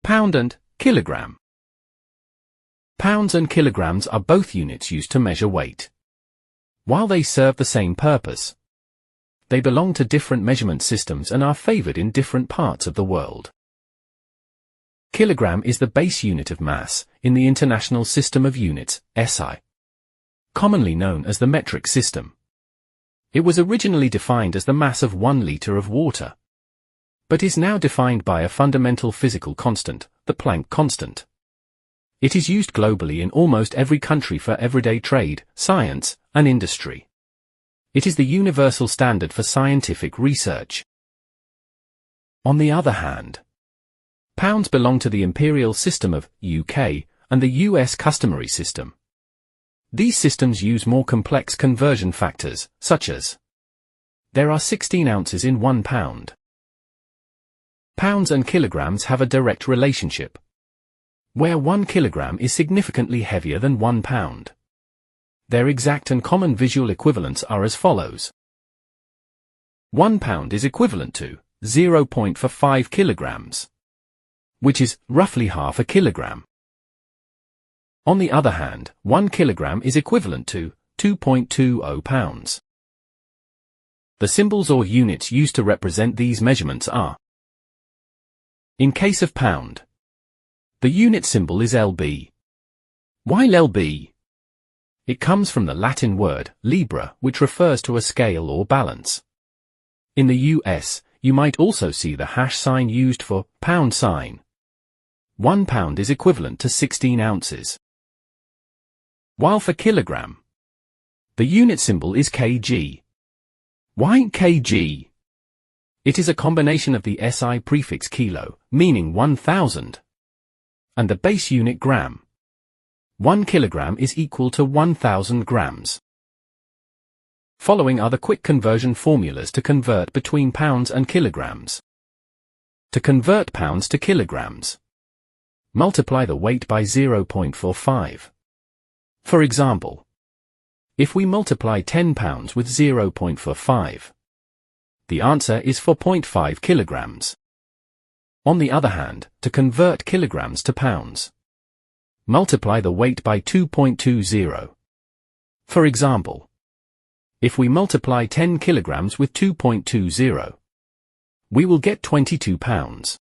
Pound and kilogram. Pounds and kilograms are both units used to measure weight. While they serve the same purpose, they belong to different measurement systems and are favored in different parts of the world. Kilogram is the base unit of mass in the International System of Units, SI, commonly known as the metric system. It was originally defined as the mass of 1 liter of water, but is now defined by a fundamental physical constant, the Planck constant. It is used globally in almost every country for everyday trade, science, and industry. It is the universal standard for scientific research. On the other hand, pounds belong to the Imperial system of UK and the US customary system. These systems use more complex conversion factors, such as there are 16 ounces in 1 pound. Pounds and kilograms have a direct relationship, where 1 kilogram is significantly heavier than 1 pound. Their exact and common visual equivalents are as follows. 1 pound is equivalent to 0.45 kilograms, which is roughly half a kilogram. On the other hand, 1 kilogram is equivalent to 2.20 pounds. The symbols or units used to represent these measurements are: in case of pound, the unit symbol is lb. Why lb? It comes from the Latin word libra, which refers to a scale or balance. In the US, you might also see the hash sign used for pound sign. 1 pound is equivalent to 16 ounces. While for kilogram, the unit symbol is kg. Why kg? It is a combination of the SI prefix kilo, meaning 1000, and the base unit gram. 1 kilogram is equal to 1000 grams. Following are the quick conversion formulas to convert between pounds and kilograms. To convert pounds to kilograms, multiply the weight by 0.45. For example, if we multiply 10 pounds with 0.45, the answer is 4.5 kilograms. On the other hand, to convert kilograms to pounds, multiply the weight by 2.20. For example, if we multiply 10 kilograms with 2.20, we will get 22 pounds.